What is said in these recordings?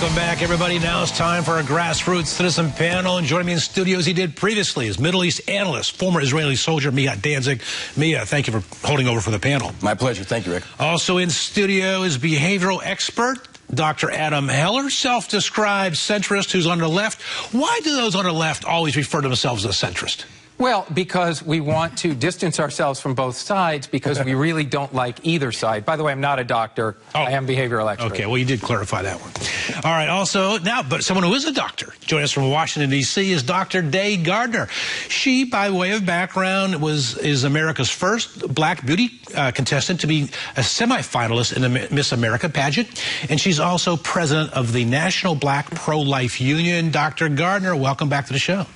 Welcome back, everybody. Now it's time for a grassroots citizen panel. And joining me in studio as he did previously is Middle East analyst, former Israeli soldier, Mia Danzig. Mia, thank you for holding over for the panel. My pleasure. Thank you, Rick. Also in studio is behavioral expert, Dr. Adam Heller, self-described centrist who's on the left. Why do those on the left always refer to themselves as a centrist? Well, because we want to distance ourselves from both sides because we really don't like either side. By the way, I'm not a doctor. I am behavioral expert. Okay, well, you did clarify that one. All right, also, now, but someone who is a doctor, joining us from Washington, D.C., is Dr. Day Gardner. She, by way of background, is America's first black beauty contestant to be a semifinalist in the Miss America pageant, and she's also president of the National Black Pro-Life Union. Dr. Gardner, welcome back to the show.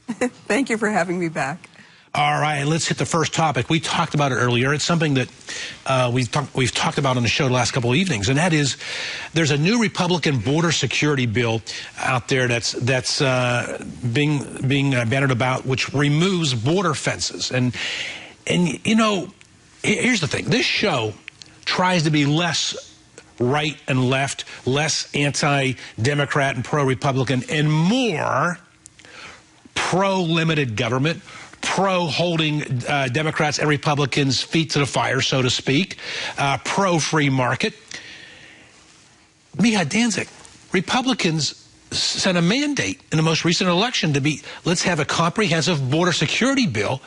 Thank you for having me back. All right, let's hit the first topic. We talked about it earlier. It's something that we've talked about on the show the last couple of evenings, and that is there's a new Republican border security bill out there that's being bannered about, which removes border fences. And you know, here's the thing: this show tries to be less right and left, less anti-Democrat and pro-Republican, and more pro-limited government, pro-holding Democrats and Republicans' feet to the fire, so to speak, pro-free market. Mia Danzig, Republicans sent a mandate in the most recent election to be, let's have a comprehensive border security bill.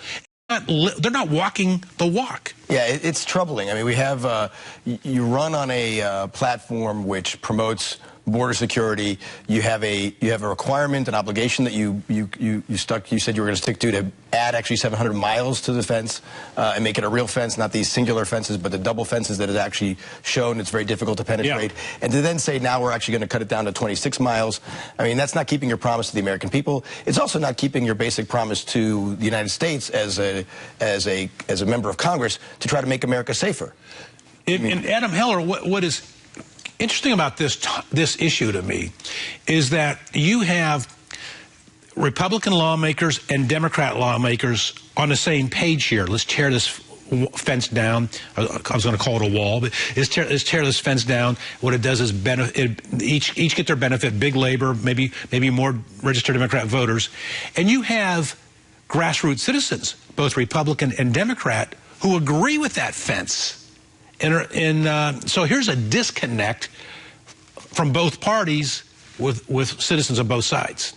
They're not walking the walk. Yeah, it's troubling. I mean, we have, you run on a platform which promotes border security. You have a requirement, an obligation that you said you were going to stick to add actually 700 miles to the fence and make it a real fence, not these singular fences, but the double fences that is actually shown it's very difficult to penetrate. Yeah. And to then say now we're actually going to cut it down to 26 miles. I mean, that's not keeping your promise to the American people. It's also not keeping your basic promise to the United States as a member of Congress to try to make America safer. And Adam Heller, what is interesting about this issue to me is that you have Republican lawmakers and Democrat lawmakers on the same page here. Let's tear this fence down. I was going to call it a wall, but let's tear this fence down. What it does is each get their benefit, big labor, maybe more registered Democrat voters. And you have grassroots citizens, both Republican and Democrat, who agree with that fence. And so here's a disconnect from both parties with citizens on both sides.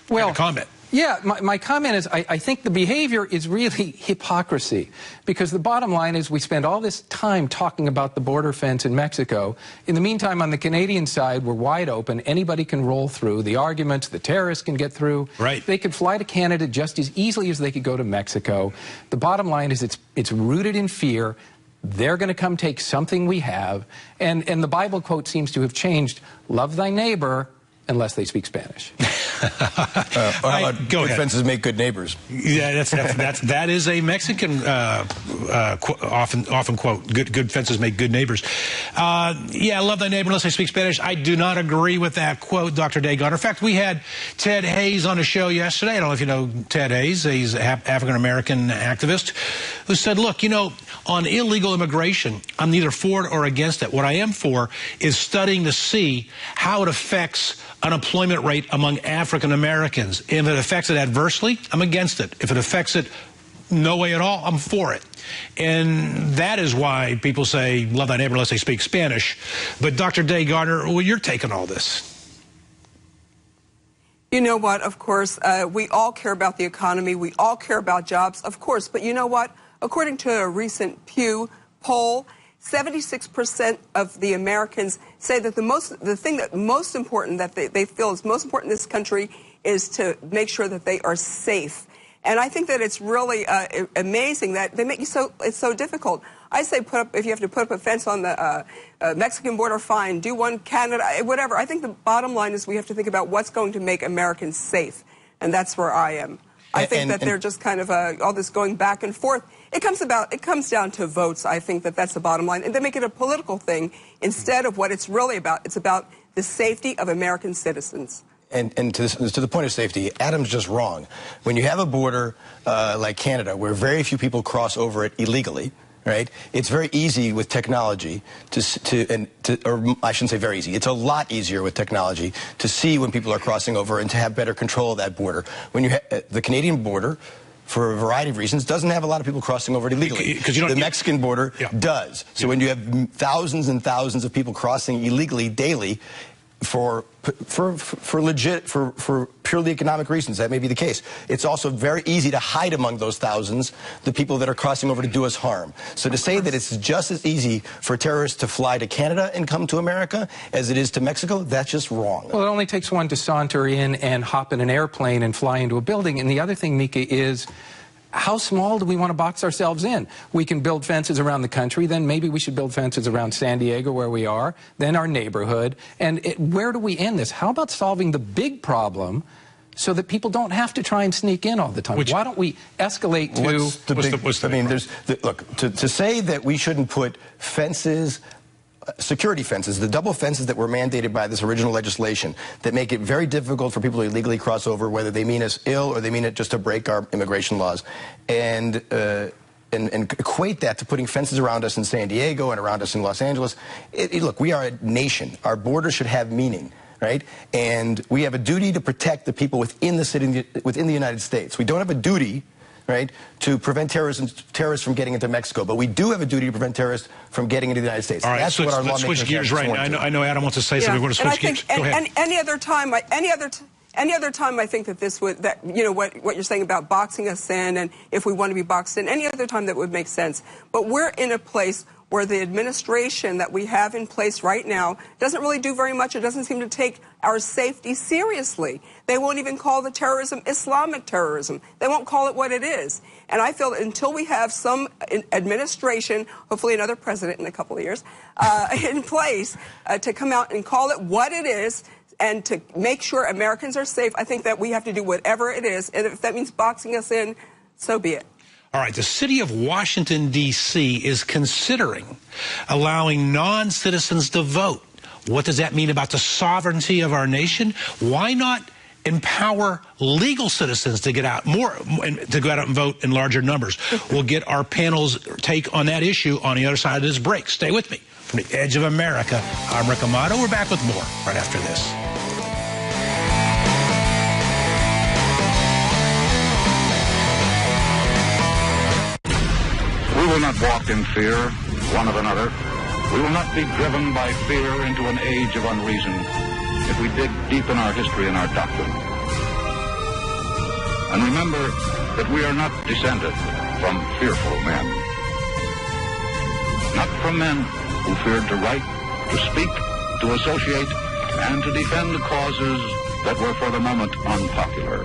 Well, comment. Yeah, my comment is I think the behavior is really hypocrisy, because the bottom line is we spend all this time talking about the border fence in Mexico. In the meantime, on the Canadian side, we're wide open. Anybody can roll through. The arguments, the terrorists can get through. Right. They could fly to Canada just as easily as they could go to Mexico. The bottom line is it's rooted in fear. They're going to come take something we have. And the Bible quote seems to have changed, love thy neighbor, unless they speak Spanish. Good fences make good neighbors. Yeah, that is a Mexican often quote. Good fences make good neighbors. Yeah, love thy neighbor unless they speak Spanish. I do not agree with that quote, Dr. Day Gardner. In fact, we had Ted Hayes on the show yesterday. I don't know if you know Ted Hayes. He's an African-American activist who said, look, you know, on illegal immigration, I'm neither for it or against it. What I am for is studying to see how it affects unemployment rate among African Americans. If it affects it adversely, I'm against it. If it affects it no way at all, I'm for it. And that is why people say, love thy neighbor unless they speak Spanish. But Dr. Day Gardner, well, you're taking all this. You know what, of course, we all care about the economy. We all care about jobs, of course. But you know what? According to a recent Pew poll, 76% of the Americans say that the thing that most important, that they feel is most important in this country, is to make sure that they are safe. And I think that it's really amazing that they make it's so difficult. I say if you have to put up a fence on the Mexican border, fine. Do one, Canada, whatever. I think the bottom line is we have to think about what's going to make Americans safe. And that's where I am. I think that they're just kind of all this going back and forth. It comes down to votes. I think that that's the bottom line. And they make it a political thing instead of what it's really about. It's about the safety of American citizens. And to the point of safety, Adam's just wrong. When you have a border like Canada, where very few people cross over it illegally, right? It's very easy with technology or I shouldn't say very easy. It's a lot easier with technology to see when people are crossing over and to have better control of that border. When you the Canadian border, for a variety of reasons, doesn't have a lot of people crossing over it illegally. The Mexican border does. So when you have thousands and thousands of people crossing illegally daily, for purely economic reasons, that may be the case. It's also very easy to hide among those thousands the people that are crossing over to do us harm. So to say that it's just as easy for terrorists to fly to Canada and come to America as it is to Mexico, that's just wrong. Well, it only takes one to saunter in and hop in an airplane and fly into a building. And the other thing, Mika, is how small do we want to box ourselves in? We can build fences around the country, then maybe we should build fences around San Diego where we are, then our neighborhood. And where do we end this? How about solving the big problem so that people don't have to try and sneak in all the time? Why don't we escalate to... Look, to say that we shouldn't put fences, security fences, the double fences that were mandated by this original legislation that make it very difficult for people to illegally cross over, whether they mean us ill or they mean it just to break our immigration laws, and equate that to putting fences around us in San Diego and around us in Los Angeles. Look, we are a nation. Our borders should have meaning, right? And we have a duty to protect the people within the city, within the United States. We don't have a duty, right, to prevent terrorists from getting into Mexico, but we do have a duty to prevent terrorists from getting into the United States. All right, that's what our lawmakers switch gears right now. I know Adam wants to say something. We're going to switch gears. Go ahead. And any other time, I think that this would, what you're saying about boxing us in, and if we want to be boxed in, any other time that would make sense. But we're in a place where the administration that we have in place right now doesn't really do very much. It doesn't seem to take our safety seriously. They won't even call the terrorism Islamic terrorism. They won't call it what it is. And I feel that until we have some administration, hopefully another president in a couple of years, in place to come out and call it what it is and to make sure Americans are safe, I think that we have to do whatever it is. And if that means boxing us in, so be it. All right, the city of Washington, D.C. is considering allowing non-citizens to vote. What does that mean about the sovereignty of our nation? Why not empower legal citizens to get out and vote in larger numbers? We'll get our panel's take on that issue on the other side of this break. Stay with me. From the edge of America, I'm Rick Amato. We're back with more right after this. We will not walk in fear one of another. We will not be driven by fear into an age of unreason if we dig deep in our history and our doctrine. And remember that we are not descended from fearful men. Not from men who feared to write, to speak, to associate, and to defend causes that were for the moment unpopular.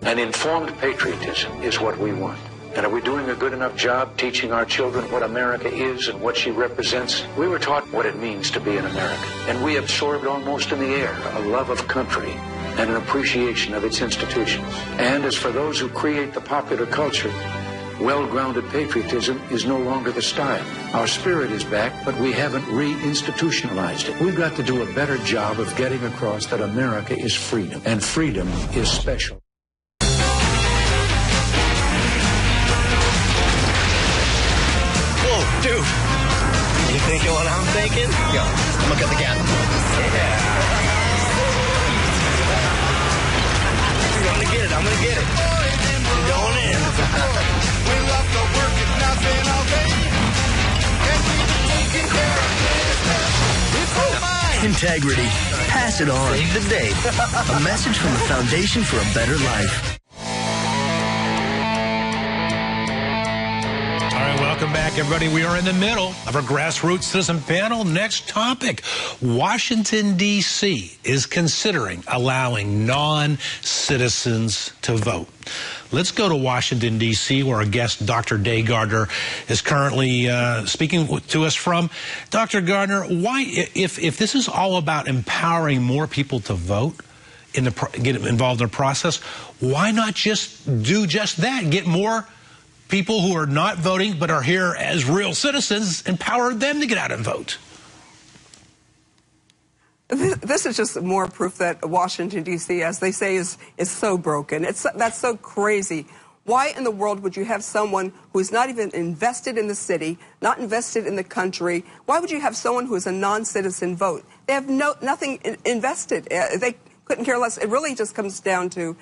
An informed patriotism is what we want. And are we doing a good enough job teaching our children what America is and what she represents? We were taught what it means to be an American, and we absorbed almost in the air a love of country and an appreciation of its institutions. And as for those who create the popular culture, well-grounded patriotism is no longer the style. Our spirit is back, but we haven't re-institutionalized it. We've got to do a better job of getting across that America is freedom, and freedom is special. Dude, you thinking what I'm thinking? Yo, I'm gonna cut the gap. Yeah. I'm gonna get it. I'm gonna get it. I'm going in. We love the work and nothing all day. And we taking care of business. It's all mine. Integrity. Pass it on. Save the day. A message from the Foundation for a Better Life. Welcome back, everybody. We are in the middle of our grassroots citizen panel. Next topic, Washington, D.C. is considering allowing non-citizens to vote. Let's go to Washington, D.C., where our guest, Dr. Day Gardner, is currently speaking to us from. Dr. Gardner, why, if this is all about empowering more people to vote, get involved in the process, why not just do just that, get more people who are not voting but are here as real citizens, empower them to get out and vote? This is just more proof that Washington, D.C., as they say, is so broken. That's so crazy. Why in the world would you have someone who is not even invested in the city, not invested in the country? Why would you have someone who is a non-citizen vote? They have nothing invested. They couldn't care less. It really just comes down to,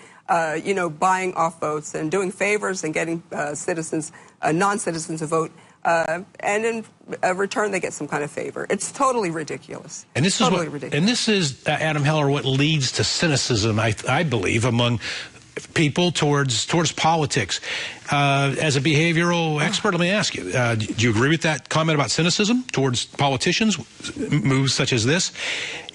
you know, buying off votes and doing favors and getting citizens, non-citizens to vote. And in return, they get some kind of favor. It's totally ridiculous. And this totally is ridiculous. And this is, Adam Heller, what leads to cynicism, I believe, among people towards politics. As a behavioral expert, let me ask you, do you agree with that comment about cynicism towards politicians, moves such as this?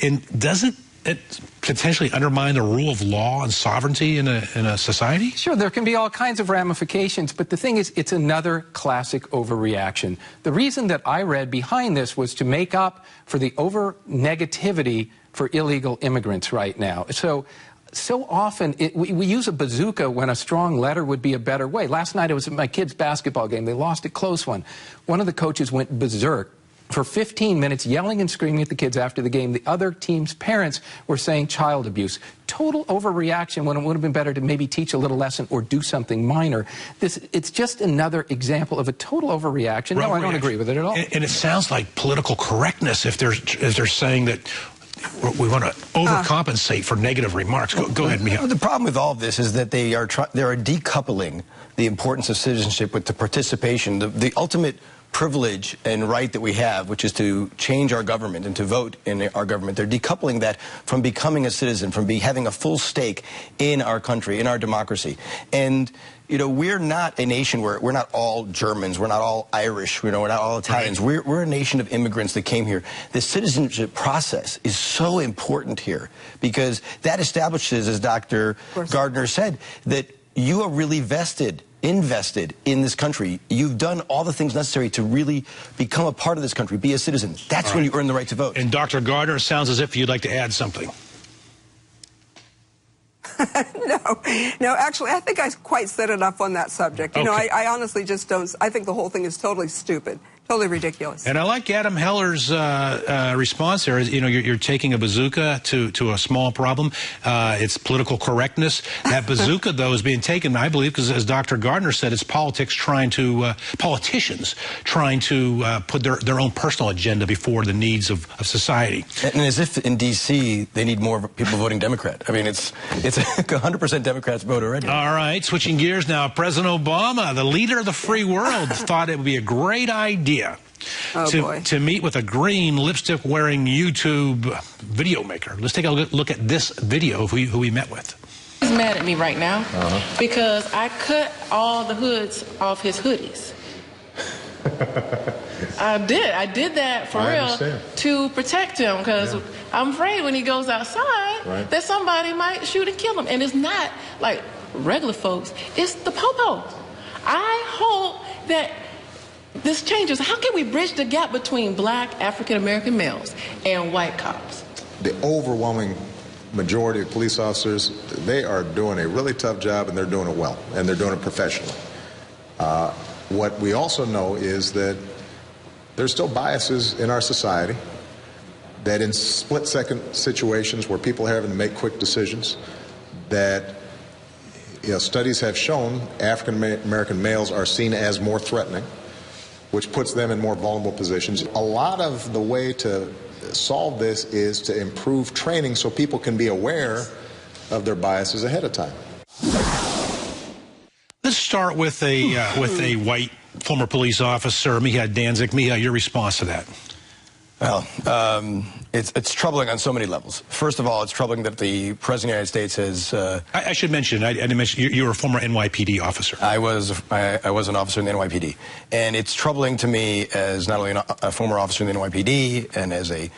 And doesn't it potentially undermine the rule of law and sovereignty in a society? Sure, there can be all kinds of ramifications, but the thing is, it's another classic overreaction. The reason that I read behind this was to make up for the over-negativity for illegal immigrants right now. So often, we use a bazooka when a strong letter would be a better way. Last night, I was at my kids' basketball game. They lost a close one. One of the coaches went berserk for 15 minutes, yelling and screaming at the kids after the game. The other team's parents were saying child abuse. Total overreaction when it would have been better to maybe teach a little lesson or do something minor. It's just another example of a total overreaction. No, I don't agree with it at all. And it sounds like political correctness if they're saying that we want to overcompensate for negative remarks. Go ahead, Miha. Well, the problem with all of this is that they are decoupling the importance of citizenship with the participation, the ultimate privilege and right that we have, which is to change our government and to vote in our government. They're decoupling that from becoming a citizen, from having a full stake in our country, in our democracy. And you know, we're not a nation where we're not all Germans, we're not all Irish, you know, we're not all Italians. Right. We're a nation of immigrants that came here. The citizenship process is so important here because that establishes, as Dr. Gardner said, that you are really invested in this country. You've done all the things necessary to really become a part of this country, be a citizen. That's when you earn the right to vote. And Dr. Gardner, it sounds as if you'd like to add something. No, actually, I think I quite said enough on that subject. You know, I honestly just don't, I think the whole thing is totally stupid. Totally ridiculous. And I like Adam Heller's response there. You know, you're taking a bazooka to a small problem. It's political correctness. That bazooka, though, is being taken, I believe, because as Dr. Gardner said, it's politicians trying to put their own personal agenda before the needs of society. And as if in D.C. they need more people voting Democrat. I mean, it's 100% Democrats vote already. All right, switching gears now. President Obama, the leader of the free world, thought it would be a great idea to meet with a green lipstick-wearing YouTube video maker. Let's take a look at this video of who we met with. He's mad at me right now because I cut all the hoods off his hoodies. I did that for real to protect him because I'm afraid when he goes outside that somebody might shoot and kill him. And it's not like regular folks, it's the popo. I hope that this changes. How can we bridge the gap between black African-American males and white cops? The overwhelming majority of police officers, they are doing a really tough job and they're doing it well and they're doing it professionally. What we also know is that there's still biases in our society, that in split-second situations where people are having to make quick decisions, that studies have shown African-American males are seen as more threatening, which puts them in more vulnerable positions. A lot of the way to solve this is to improve training so people can be aware of their biases ahead of time. Let's start with a white former police officer, Miha Danzig. Miha, your response to that? Well, it's troubling on so many levels. First of all, it's troubling that the President of the United States has... I should mention, I didn't mention, you were a former NYPD officer. I was an officer in the NYPD. And it's troubling to me as not only a former officer in the NYPD and as a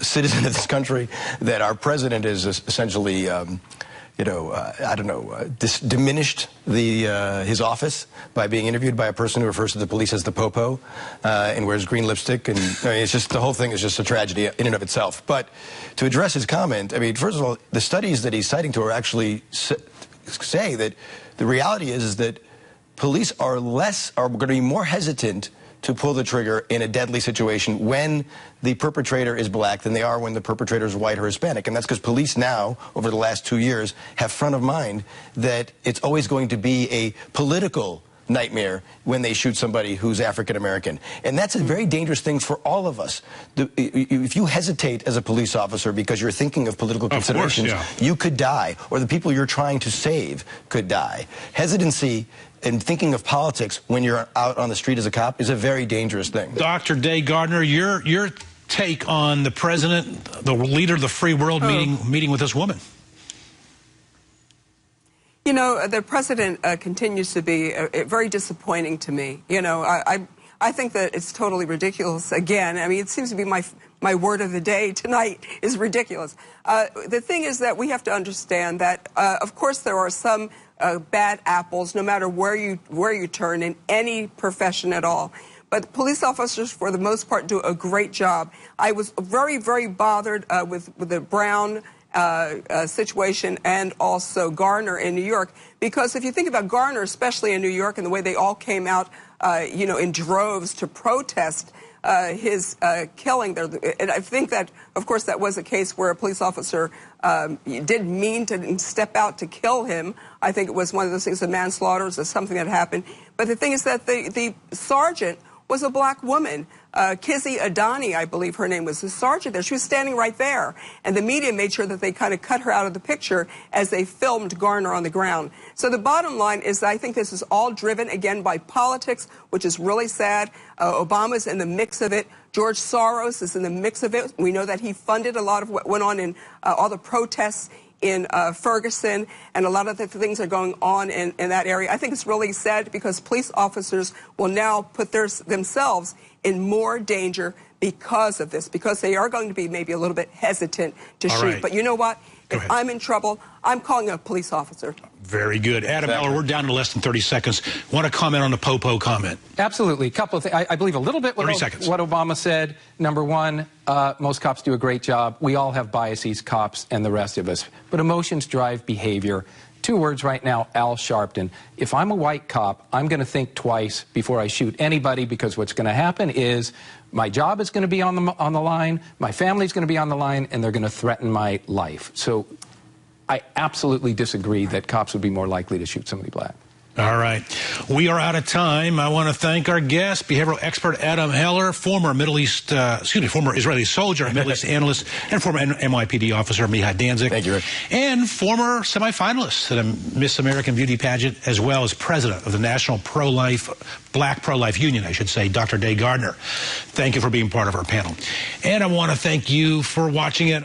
citizen of this country that our president is essentially... diminished his office by being interviewed by a person who refers to the police as the popo and wears green lipstick. And I mean, it's just, the whole thing is just a tragedy in and of itself. But to address his comment, I mean, first of all, the studies that he's citing to are actually say that the reality is that police are going to be more hesitant to pull the trigger in a deadly situation when the perpetrator is black than they are when the perpetrator is white or Hispanic. And that's because police now, over the last 2 years, have front of mind that it's always going to be a political nightmare when they shoot somebody who's African American. And that's a very dangerous thing for all of us. If you hesitate as a police officer because you're thinking of political considerations, you could die, or the people you're trying to save could die. Hesitancy and thinking of politics when you're out on the street as a cop is a very dangerous thing. Dr. Day Gardner, your take on the president, the leader of the free world, meeting with this woman. You know, the president continues to be very disappointing to me. You know, I think that it's totally ridiculous. Again, I mean, it seems to be my word of the day tonight is ridiculous. The thing is that we have to understand that, of course, there are some bad apples, no matter where you turn in any profession at all. But police officers, for the most part, do a great job. I was very, very bothered with the Brown situation and also Garner in New York, because if you think about Garner, especially in New York, and the way they all came out, you know, in droves to protest his killing there, and I think that, of course, that was a case where a police officer did mean to step out to kill him. I think it was one of those things, of manslaughter, or something that happened. But the thing is that the sergeant was a black woman. Kizzy Adani, I believe her name was, the sergeant there. She was standing right there. And the media made sure that they kind of cut her out of the picture as they filmed Garner on the ground. So the bottom line is that I think this is all driven, again, by politics, which is really sad. Obama's in the mix of it. George Soros is in the mix of it. We know that he funded a lot of what went on in all the protests in Ferguson, and a lot of the things are going on in that area. I think it's really sad because police officers will now put themselves in more danger because of this, because they are going to be maybe a little bit hesitant to shoot. Right. But you know what? If I'm in trouble, I'm calling a police officer. Very good. Adam Eller, we're down to less than 30 seconds. Want to comment on the Popo comment? Absolutely. A couple of things. I believe a little bit what Obama said. Number one, most cops do a great job. We all have biases, cops and the rest of us. But emotions drive behavior. 2 words right now, Al Sharpton. If I'm a white cop, I'm going to think twice before I shoot anybody, because what's going to happen is my job is going to be on the line, my family's going to be on the line, and they're going to threaten my life. So I absolutely disagree that cops would be more likely to shoot somebody black. All right. We are out of time. I want to thank our guest, behavioral expert Adam Heller, former former Israeli soldier, Middle East analyst, and former NYPD officer Mihai Danzig. Thank you, Rick. And former semifinalist at a Miss American Beauty pageant, as well as president of the National Black Pro-Life Union, I should say, Dr. Day Gardner. Thank you for being part of our panel. And I want to thank you for watching it